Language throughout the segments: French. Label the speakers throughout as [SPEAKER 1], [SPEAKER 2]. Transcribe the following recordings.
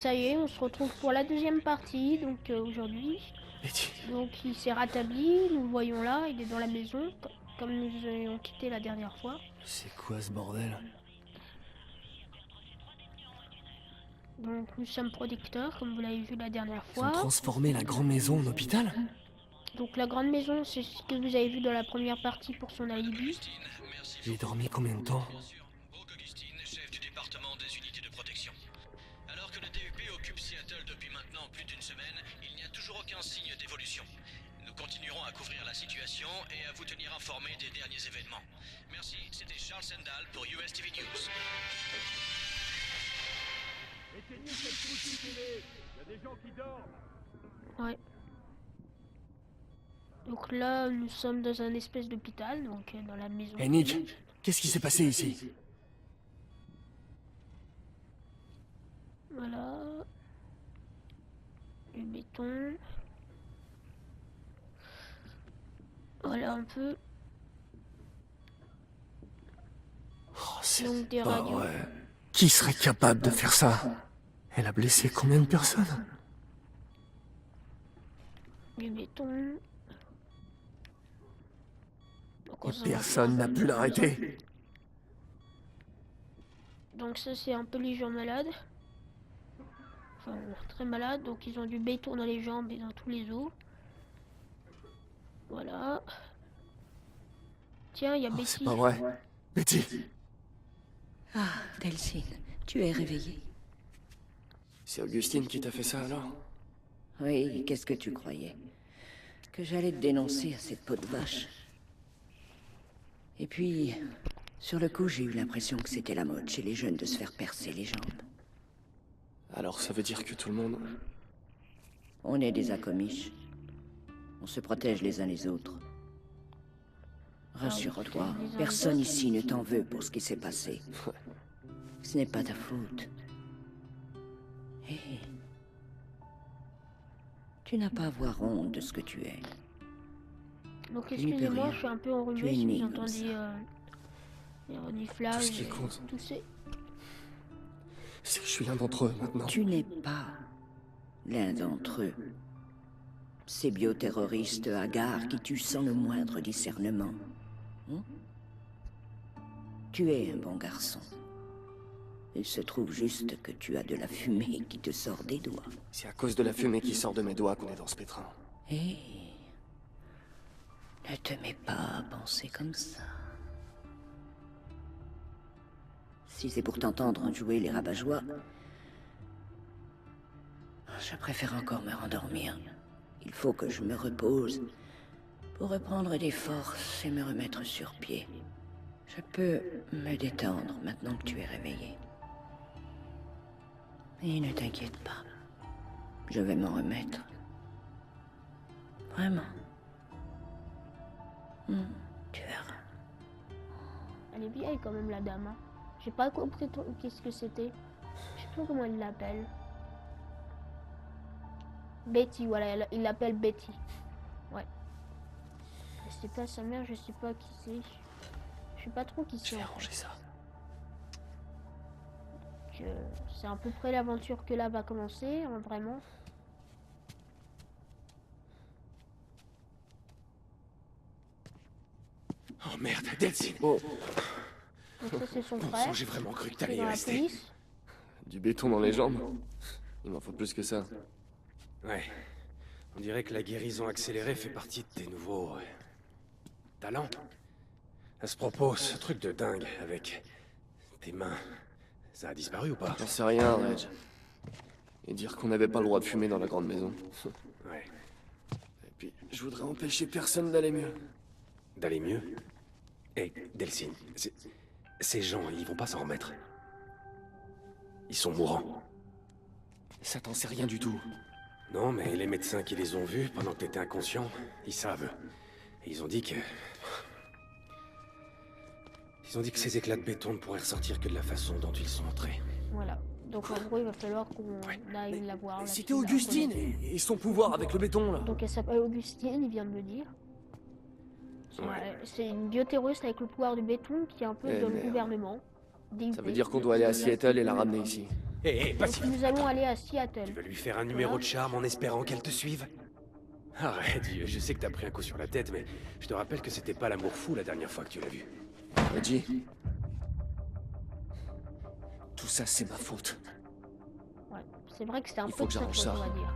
[SPEAKER 1] Ça y est, on se retrouve pour la deuxième partie, donc aujourd'hui.
[SPEAKER 2] Betty.
[SPEAKER 1] Donc il s'est rétabli, nous le voyons là, il est dans la maison, comme nous avons quitté la dernière fois.
[SPEAKER 2] C'est quoi ce bordel?
[SPEAKER 1] Donc nous sommes producteurs, comme vous l'avez vu la dernière
[SPEAKER 2] Ils ont
[SPEAKER 1] fois.
[SPEAKER 2] transformé la grande maison en hôpital?
[SPEAKER 1] Donc la grande maison, c'est ce que vous avez vu dans la première partie pour son alibi.
[SPEAKER 2] Il est dormi combien de temps?
[SPEAKER 3] Augustine, chef du département des unités de protection. Alors que le DUP occupe Seattle depuis maintenant plus d'une semaine, il n'y a toujours aucun signe d'évolution. Nous continuerons à couvrir la situation et à vous tenir informés des derniers événements. Merci, c'était Charles Sendal pour US TV News.
[SPEAKER 4] Éteignez cette foutue télé. Il y a des gens qui dorment.
[SPEAKER 1] Ouais. Donc là, nous sommes dans un espèce d'hôpital, donc dans la maison.
[SPEAKER 2] Hey Nick, qu'est-ce qui s'est passé ici?
[SPEAKER 1] Voilà. Du béton. Voilà un peu.
[SPEAKER 2] Oh, c'est
[SPEAKER 1] Donc des
[SPEAKER 2] pas
[SPEAKER 1] radios.
[SPEAKER 2] vrai. Qui serait capable de faire ça? Elle a blessé combien de personnes?
[SPEAKER 1] Du béton. Donc, on
[SPEAKER 2] Et
[SPEAKER 1] s'en
[SPEAKER 2] personne
[SPEAKER 1] va.
[SPEAKER 2] n'a pu l'arrêter.
[SPEAKER 1] Donc ça c'est un peu les gens malades. Enfin très malades, donc ils ont du béton dans les jambes et dans tous les os. Voilà. Tiens, il y a
[SPEAKER 2] Oh,
[SPEAKER 1] Betty.
[SPEAKER 2] c'est pas vrai. Betty.
[SPEAKER 5] Ah, Delphine, tu es réveillée.
[SPEAKER 2] C'est Augustine qui t'a fait ça alors?
[SPEAKER 5] Oui, qu'est-ce que tu croyais? Que j'allais te dénoncer à cette peau de vache. Et puis, sur le coup, j'ai eu l'impression que c'était la mode chez les jeunes de se faire percer les jambes.
[SPEAKER 2] Alors ça veut dire que tout le monde...
[SPEAKER 5] On est des acomiches. On se protège les uns les autres. Rassure-toi, personne ici ne t'en veut pour ce qui s'est passé. Ce n'est pas ta faute. Hé. Tu n'as pas à avoir honte de ce que tu es.
[SPEAKER 1] Donc
[SPEAKER 5] Tu n'y peux
[SPEAKER 1] excusez-moi,
[SPEAKER 5] rien.
[SPEAKER 1] je suis un peu
[SPEAKER 5] Tu
[SPEAKER 1] enrhumé
[SPEAKER 5] es
[SPEAKER 1] si
[SPEAKER 5] né
[SPEAKER 1] vous
[SPEAKER 5] comme
[SPEAKER 1] entendez les reniflages.
[SPEAKER 2] Tout ce qui
[SPEAKER 1] et
[SPEAKER 2] compte.
[SPEAKER 1] tousser.
[SPEAKER 2] C'est que je suis l'un d'entre eux maintenant.
[SPEAKER 5] Tu n'es pas l'un d'entre eux. Ces bioterroristes hagards qui tuent sans le moindre discernement. Hein? Tu es un bon garçon. Il se trouve juste que tu as de la fumée qui te sort des doigts.
[SPEAKER 2] C'est à cause de la fumée qui sort de mes doigts qu'on est dans ce pétrin.
[SPEAKER 5] Hé, ne te mets pas à penser comme ça. Si c'est pour t'entendre jouer les rabat-joie, je préfère encore me rendormir. Il faut que je me repose pour reprendre des forces et me remettre sur pied. Je peux me détendre maintenant que tu es réveillé. Et ne t'inquiète pas, je vais m'en remettre. Vraiment. Tu verras.
[SPEAKER 1] Elle est vieille quand même la dame. Hein. J'ai pas compris qu'est-ce que c'était. Je sais pas comment il l'appelle. Betty, voilà, il l'appelle Betty. Ouais. C'est pas sa mère, je sais pas qui c'est. Je sais pas trop qui
[SPEAKER 2] Je
[SPEAKER 1] c'est.
[SPEAKER 2] vais
[SPEAKER 1] En
[SPEAKER 2] arranger
[SPEAKER 1] fait.
[SPEAKER 2] ça.
[SPEAKER 1] C'est à peu près l'aventure que là va commencer, hein, vraiment.
[SPEAKER 2] Oh merde, Delphine. Oh,
[SPEAKER 1] Donc ça c'est son
[SPEAKER 2] bon
[SPEAKER 1] frère.
[SPEAKER 2] sang, j'ai vraiment cru que
[SPEAKER 1] qui est
[SPEAKER 2] t'allais y
[SPEAKER 1] dans la
[SPEAKER 2] rester.
[SPEAKER 1] police.
[SPEAKER 2] Du béton dans les jambes? Il m'en faut plus que ça.
[SPEAKER 6] Ouais. On dirait que la guérison accélérée fait partie de tes nouveaux... talents. À ce propos, ce truc de dingue avec... tes mains... ça a disparu ou pas?
[SPEAKER 2] J'en sais rien, Reg. Et dire qu'on n'avait pas le droit de fumer dans la grande maison.
[SPEAKER 6] Ouais.
[SPEAKER 2] Et puis, je voudrais empêcher personne d'aller mieux.
[SPEAKER 6] D'aller mieux? Hé, Delphine, ces gens, ils vont pas s'en remettre. Ils sont mourants.
[SPEAKER 2] Ça t'en sait rien du tout.
[SPEAKER 6] Non, mais les médecins qui les ont vus pendant que t'étais inconscient, ils savent. Et ils ont dit que... Ils ont dit que ces éclats de béton ne pourraient ressortir que de la façon dont ils sont entrés.
[SPEAKER 1] Voilà. Donc en gros il va falloir qu'on aille la voir. la
[SPEAKER 2] C'était
[SPEAKER 1] fille, là,
[SPEAKER 2] Augustine
[SPEAKER 1] reconnaître.
[SPEAKER 2] et son pouvoir avec le béton, là.
[SPEAKER 1] Donc elle s'appelle Augustine, il vient de le dire.
[SPEAKER 6] Ouais.
[SPEAKER 1] C'est une bioterroriste avec le pouvoir du béton qui est un peu
[SPEAKER 2] Eh,
[SPEAKER 1] dans le
[SPEAKER 2] merde.
[SPEAKER 1] gouvernement.
[SPEAKER 2] Ça veut dire qu'on doit aller à Seattle et la ramener ici.
[SPEAKER 6] Hé, pas si
[SPEAKER 1] Donc
[SPEAKER 6] vite.
[SPEAKER 1] nous allons aller à Seattle.
[SPEAKER 6] Tu veux lui faire un numéro de charme en espérant qu'elle te suive? Arrête, je sais que t'as pris un coup sur la tête, mais je te rappelle que c'était pas l'amour fou la dernière fois que tu l'as vu.
[SPEAKER 2] Reggie. Tout ça, c'est ma faute.
[SPEAKER 1] Ouais. C'est vrai que c'est un
[SPEAKER 2] Il
[SPEAKER 1] peu
[SPEAKER 2] faut
[SPEAKER 1] de
[SPEAKER 2] que
[SPEAKER 1] sa
[SPEAKER 2] j'arrange
[SPEAKER 1] faute,
[SPEAKER 2] ça.
[SPEAKER 1] on va dire.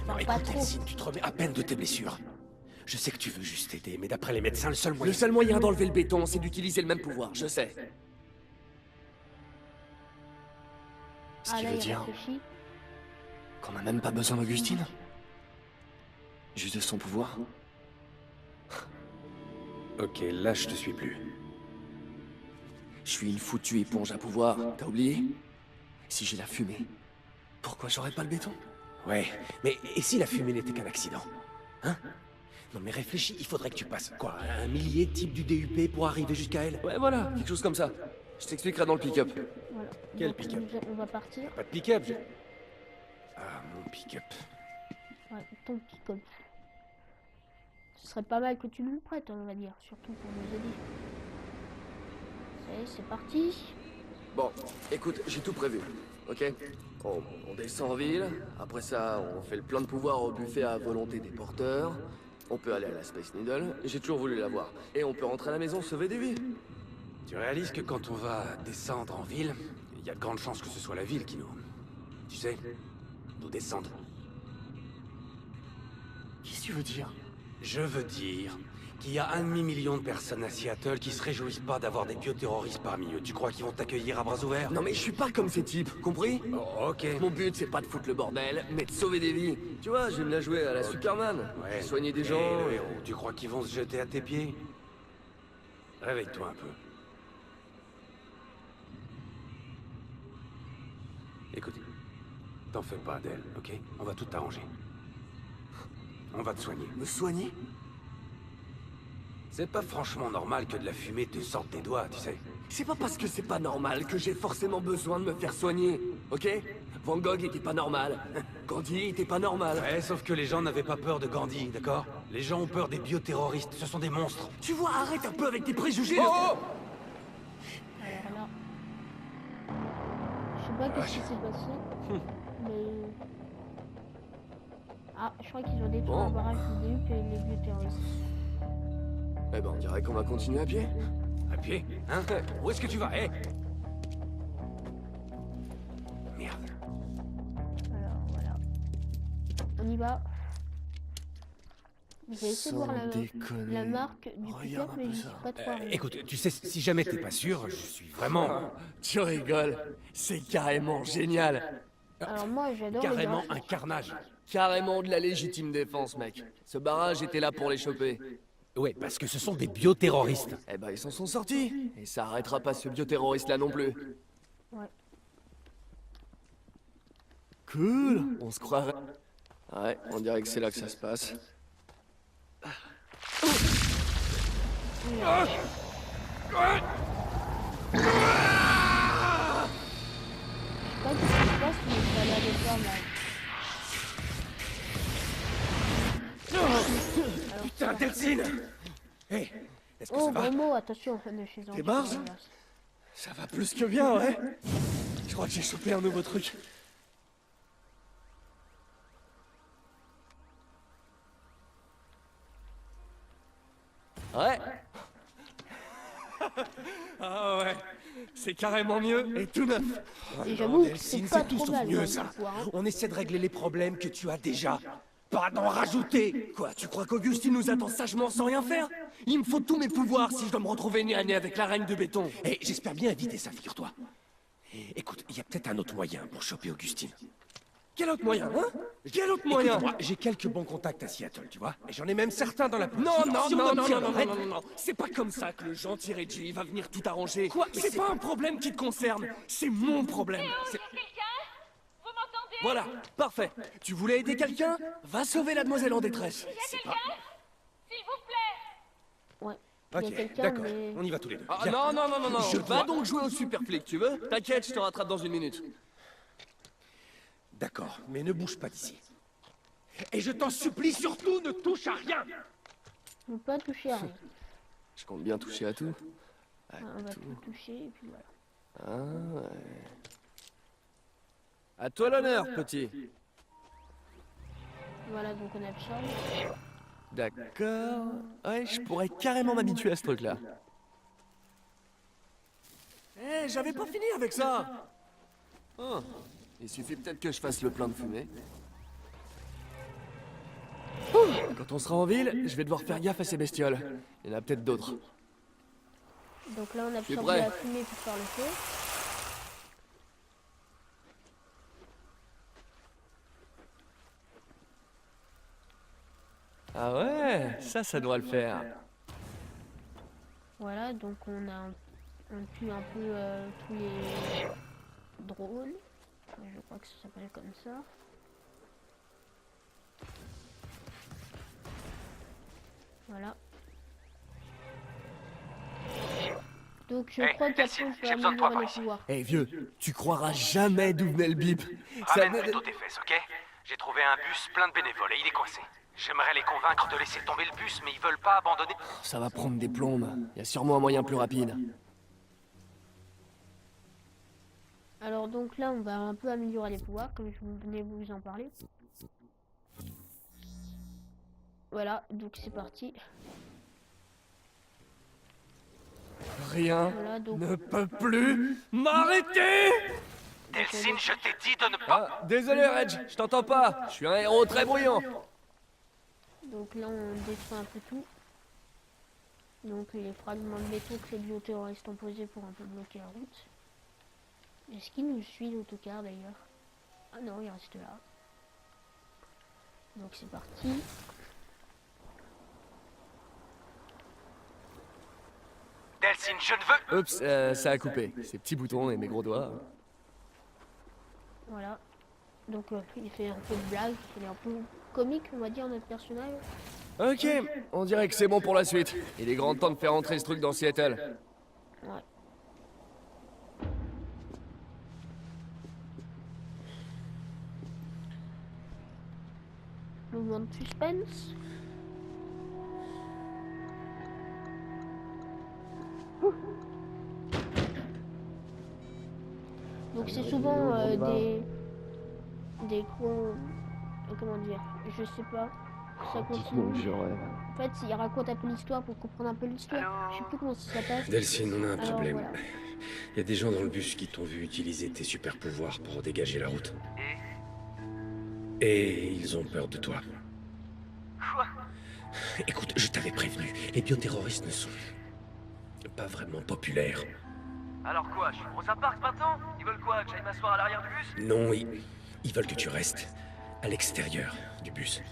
[SPEAKER 6] Non,
[SPEAKER 1] Enfin, pas
[SPEAKER 6] écoute,
[SPEAKER 1] trop.
[SPEAKER 6] Delphine, tu te remets à peine de tes blessures. Je sais que tu veux juste aider, mais d'après les médecins, le seul moyen...
[SPEAKER 2] Le seul moyen d'enlever le béton, c'est d'utiliser le même pouvoir, je sais. Ce
[SPEAKER 1] Ah
[SPEAKER 2] qui
[SPEAKER 1] là,
[SPEAKER 2] veut
[SPEAKER 1] il
[SPEAKER 2] dire
[SPEAKER 1] réfléchit.
[SPEAKER 2] qu'on n'a même pas besoin d'Augustine. Juste de son pouvoir.
[SPEAKER 6] Ok, là, je te suis plus.
[SPEAKER 2] Je suis une foutue éponge à pouvoir, t'as oublié? Si j'ai la fumée, pourquoi j'aurais pas le béton?
[SPEAKER 6] Ouais, mais et si la fumée n'était qu'un accident? Hein? Non mais réfléchis, il faudrait que tu passes, quoi, un millier de types du DUP pour arriver jusqu'à elle?
[SPEAKER 2] Ouais, voilà, quelque chose comme ça. Je t'expliquerai dans le pick-up.
[SPEAKER 1] Voilà.
[SPEAKER 6] Quel
[SPEAKER 1] Donc,
[SPEAKER 6] pick-up?
[SPEAKER 1] on va partir.
[SPEAKER 6] Pas de pick-up, Ah, mon pick-up.
[SPEAKER 1] Ouais, ton pick-up. Ce serait pas mal que tu nous le prêtes, on va dire, surtout pour nous aider. Ça y est, c'est parti.
[SPEAKER 2] Bon, écoute, j'ai tout prévu, ok? On descend en ville, après ça, on fait le plein de pouvoir au buffet à volonté des porteurs. On peut aller à la Space Needle, j'ai toujours voulu la voir. Et on peut rentrer à la maison sauver des vies.
[SPEAKER 6] Tu réalises que quand on va descendre en ville, il y a de grandes chances que ce soit la ville qui nous... Tu sais, nous descende.
[SPEAKER 2] Qu'est-ce que tu veux dire?
[SPEAKER 6] Je veux dire qu'il y a 1,5 million de personnes à Seattle qui se réjouissent pas d'avoir des bioterroristes parmi eux. Tu crois qu'ils vont t'accueillir à bras ouverts?
[SPEAKER 2] Non mais je suis pas comme ces types, compris?
[SPEAKER 6] Oh, ok.
[SPEAKER 2] Mon but, c'est pas de foutre le bordel, mais de sauver des vies. Tu vois, j'aime la jouer à la Superman.
[SPEAKER 6] Ouais.
[SPEAKER 2] Soigner des
[SPEAKER 6] Et
[SPEAKER 2] gens...
[SPEAKER 6] le héros, tu crois qu'ils vont se jeter à tes pieds? Réveille-toi un peu. Écoute, t'en fais pas d'elle, ok? On va tout arranger. On va te soigner.
[SPEAKER 2] Me soigner?
[SPEAKER 6] C'est pas franchement normal que de la fumée te sorte des doigts, tu sais.
[SPEAKER 2] C'est pas parce que c'est pas normal que j'ai forcément besoin de me faire soigner, ok? Van Gogh était pas normal. Gandhi était pas normal.
[SPEAKER 6] Ouais, sauf que les gens n'avaient pas peur de Gandhi, d'accord? Les gens ont peur des bioterroristes, ce sont des monstres.
[SPEAKER 2] Tu vois, arrête un peu avec tes préjugés.
[SPEAKER 6] Oh,
[SPEAKER 2] oh
[SPEAKER 1] Alors là. Je sais pas qu'est-ce qui s'est passé. Mais. Ah, je crois qu'ils ont détruit
[SPEAKER 2] Bon.
[SPEAKER 1] un barrage du DUP et les vieux terroristes.
[SPEAKER 2] Eh ben, on dirait qu'on va continuer à pied.
[SPEAKER 6] À pied? Hein? Où est-ce que tu vas? Hé! Merde.
[SPEAKER 1] Alors voilà. On y va. J'ai essayé de voir
[SPEAKER 2] Sans déconner.
[SPEAKER 1] la marque du
[SPEAKER 2] Regarde
[SPEAKER 1] pick-up,
[SPEAKER 2] un
[SPEAKER 1] mais
[SPEAKER 2] peu
[SPEAKER 1] j'y
[SPEAKER 2] ça.
[SPEAKER 1] suis pas trop arrivé.
[SPEAKER 6] Écoute, tu sais, si jamais t'es pas sûr, je suis vraiment...
[SPEAKER 2] Tu rigoles. C'est carrément génial.
[SPEAKER 1] Alors moi, j'adore les
[SPEAKER 6] Carrément
[SPEAKER 1] gars.
[SPEAKER 6] un carnage.
[SPEAKER 2] Carrément de la légitime défense, mec. Ce barrage était là pour les choper.
[SPEAKER 6] Ouais, parce que ce sont des bioterroristes.
[SPEAKER 2] Eh ben, ils s'en sont sortis. Et ça arrêtera pas ce bioterroriste-là non plus.
[SPEAKER 1] Ouais.
[SPEAKER 2] Cool. On se croirait... Ouais, on dirait que c'est là que ça se passe.
[SPEAKER 1] Je sais pas ce qui se passe, mais ça a l'air de faire mal.
[SPEAKER 6] Putain, Delphine! Hé, est-ce que
[SPEAKER 1] Oh,
[SPEAKER 6] ça va?
[SPEAKER 1] Bromo, attention, on est chez un.
[SPEAKER 2] T'es barge? Ça va plus que bien, ouais. Je crois que j'ai chopé un nouveau truc. Ouais. Ah ouais. C'est carrément mieux et tout neuf.
[SPEAKER 1] Et j'avoue,
[SPEAKER 6] Delphine,
[SPEAKER 1] c'est pas
[SPEAKER 6] c'est tout
[SPEAKER 1] trop
[SPEAKER 6] sauf
[SPEAKER 1] mal.
[SPEAKER 6] mieux,
[SPEAKER 1] hein,
[SPEAKER 6] ça.
[SPEAKER 1] ce soir, hein.
[SPEAKER 6] On essaie de régler les problèmes que tu as déjà. Pas d'en rajouter!
[SPEAKER 2] Quoi, tu crois qu'Augustine nous attend sagement sans rien faire? Il me faut tous mes pouvoirs si je dois me retrouver nez à nez avec la reine de béton.
[SPEAKER 6] Et j'espère bien éviter ça, figure-toi. Écoute, il y a peut-être un autre moyen pour choper Augustine.
[SPEAKER 2] Quel autre moyen, hein? Quel autre moyen?
[SPEAKER 6] Écoute-moi, j'ai quelques bons contacts à Seattle, tu vois? Et j'en ai même certains dans la police.
[SPEAKER 2] Non, non,
[SPEAKER 6] Si on
[SPEAKER 2] non,
[SPEAKER 6] doit
[SPEAKER 2] non,
[SPEAKER 6] tirer,
[SPEAKER 2] non, non,
[SPEAKER 6] arrête.
[SPEAKER 2] non, non, non. C'est pas comme ça que le gentil Reggie va venir tout arranger.
[SPEAKER 6] Quoi? Mais
[SPEAKER 2] C'est
[SPEAKER 6] c'est-
[SPEAKER 2] pas un problème qui te concerne. C'est mon problème. C'est-
[SPEAKER 7] Quelqu'un? Vous m'entendez?
[SPEAKER 2] Voilà, parfait. Tu voulais aider quelqu'un? Va sauver la demoiselle en détresse.
[SPEAKER 7] S'il vous plaît!
[SPEAKER 1] Ouais. Il y a
[SPEAKER 6] Ok,
[SPEAKER 1] quelqu'un,
[SPEAKER 6] d'accord,
[SPEAKER 1] mais.
[SPEAKER 6] on y va tous les deux.
[SPEAKER 2] Ah
[SPEAKER 6] Viens.
[SPEAKER 2] non, non, non, non, non.
[SPEAKER 6] Je
[SPEAKER 2] Va
[SPEAKER 6] dois-
[SPEAKER 2] donc jouer au super flic, tu veux? T'inquiète, je te rattrape dans une minute.
[SPEAKER 6] D'accord, mais ne bouge pas d'ici. Et je t'en supplie, surtout, ne touche à rien!
[SPEAKER 1] On peut pas toucher à rien.
[SPEAKER 2] Je compte bien toucher à tout.
[SPEAKER 1] On va tout toucher et puis voilà.
[SPEAKER 2] Ah ouais. À toi l'honneur, petit.
[SPEAKER 1] Voilà, donc on absorbe.
[SPEAKER 2] D'accord. Ouais, je pourrais carrément m'habituer à ce truc-là. Eh, j'avais pas fini avec ça. Oh, il suffit peut-être que je fasse le plein de fumée. Quand on sera en ville, je vais devoir faire gaffe à ces bestioles. Il y en a peut-être d'autres.
[SPEAKER 1] Donc là, on
[SPEAKER 2] suis
[SPEAKER 1] absorbe
[SPEAKER 2] prêt.
[SPEAKER 1] la fumée pour faire le feu.
[SPEAKER 2] Ah ouais, ça doit le faire.
[SPEAKER 1] Voilà, donc on tue un peu tous les drones. Je crois que ça s'appelle comme ça. Voilà. Donc je crois qu'après je vais
[SPEAKER 8] j'ai besoin de toi
[SPEAKER 1] améliorer
[SPEAKER 8] par
[SPEAKER 1] les
[SPEAKER 8] ici.
[SPEAKER 1] pouvoirs.
[SPEAKER 2] Eh vieux, tu croiras jamais d'où venait le bip.
[SPEAKER 8] Ramène plutôt tes fesses, ok? J'ai trouvé un bus plein de bénévoles et il est coincé. J'aimerais les convaincre de laisser tomber le bus, mais ils veulent pas abandonner.
[SPEAKER 2] Ça va prendre des plombes. Il y a sûrement un moyen plus rapide.
[SPEAKER 1] Alors donc là on va un peu améliorer les pouvoirs comme je venais vous en parler. Voilà, donc c'est parti.
[SPEAKER 2] Rien
[SPEAKER 1] Voilà, donc
[SPEAKER 2] ne peut plus m'arrêter.
[SPEAKER 8] Delsin, je t'ai dit de ne pas...
[SPEAKER 2] Ah, désolé Reg, je t'entends pas. Je suis un héros très bruyant.
[SPEAKER 1] Donc là on détruit un peu tout. Donc les fragments de béton que les bioterroristes ont posés pour un peu bloquer la route. Est-ce qu'il nous suit l'autocar d'ailleurs? Ah non, il reste là. Donc c'est parti.
[SPEAKER 8] Delsin, je ne veux...
[SPEAKER 2] Oups, ça a coupé. Ces petits boutons et mes gros doigts.
[SPEAKER 1] Voilà. Donc il fait un peu de blague, il est un peu comique on va dire notre personnage.
[SPEAKER 2] Ok, on dirait que c'est bon pour la suite. Il est grand temps de faire entrer ce truc dans Seattle.
[SPEAKER 1] Ouais. Mouvement de suspense. Donc c'est souvent des gros... comment dire? Je sais pas. Ça continue. En fait, il raconte un peu l'histoire pour comprendre un peu l'histoire. Je sais plus comment ça s'appelle.
[SPEAKER 6] Delsin, on a un
[SPEAKER 1] Alors,
[SPEAKER 6] problème.
[SPEAKER 1] voilà.
[SPEAKER 6] Il y a des gens dans le bus qui t'ont vu utiliser tes super pouvoirs pour dégager la route. Et ils ont peur de toi.
[SPEAKER 8] Quoi?
[SPEAKER 6] Écoute, je t'avais prévenu, les bioterroristes ne sont pas vraiment populaires.
[SPEAKER 8] Alors quoi, je suis Rosa Parks maintenant? Ils veulent quoi, que j'aille m'asseoir à l'arrière du bus?
[SPEAKER 6] Non, ils veulent que tu restes à l'extérieur du bus.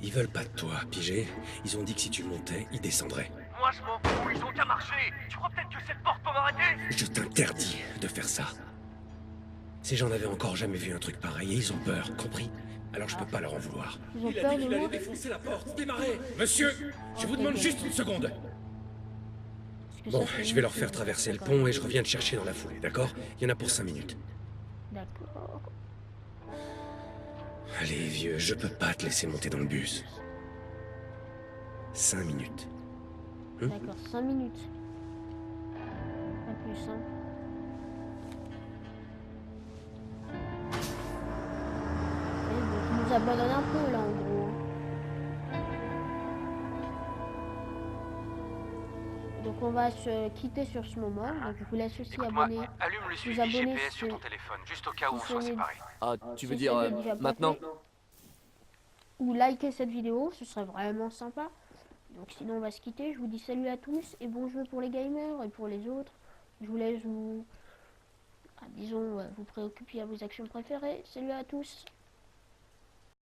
[SPEAKER 6] Ils veulent pas de toi, pigé. Ils ont dit que si tu montais, ils descendraient.
[SPEAKER 8] Moi je m'en fous, ils ont qu'à marcher. Tu crois peut-être que cette porte peut m'arrêter?
[SPEAKER 6] Je t'interdis de faire ça. Ces gens n'avaient encore jamais vu un truc pareil et ils ont peur, compris? Alors je peux pas leur en vouloir.
[SPEAKER 1] Ils ont peur de moi.
[SPEAKER 6] défoncer la porte, démarrez! Monsieur, je vous demande juste une seconde.
[SPEAKER 1] Parce que
[SPEAKER 6] Bon,
[SPEAKER 1] ça, c'est
[SPEAKER 6] je vais leur
[SPEAKER 1] nous,
[SPEAKER 6] faire
[SPEAKER 1] c'est-
[SPEAKER 6] traverser le
[SPEAKER 1] c'est
[SPEAKER 6] pont et je reviens te chercher dans la foulée, d'accord? Il y en a pour 5 minutes.
[SPEAKER 1] D'accord.
[SPEAKER 6] Allez, vieux, je peux pas te laisser monter dans le bus. 5 minutes.
[SPEAKER 1] D'accord, 5 minutes. Pas plus, hein. Ouais, donc il nous abandonne un peu là en gros. Donc on va se quitter sur ce moment. Donc je vous laisse aussi
[SPEAKER 8] Écoute-moi,
[SPEAKER 1] abonner.
[SPEAKER 8] allume le
[SPEAKER 1] Vous
[SPEAKER 8] suivi
[SPEAKER 1] abonner
[SPEAKER 8] GPS sur
[SPEAKER 1] si-
[SPEAKER 8] ton téléphone, juste au cas où on
[SPEAKER 1] si
[SPEAKER 8] soit
[SPEAKER 1] ce n'est-
[SPEAKER 8] séparés.
[SPEAKER 2] Ah, tu veux
[SPEAKER 1] si
[SPEAKER 2] dire
[SPEAKER 1] ce n'est déjà pas
[SPEAKER 2] maintenant?
[SPEAKER 1] fait. Ou liker cette vidéo, ce serait vraiment sympa. Donc sinon on va se quitter. Je vous dis salut à tous et bon jeu pour les gamers et pour les autres. Je vous laisse vous, disons, vous préoccuper à vos actions préférées. Salut à tous.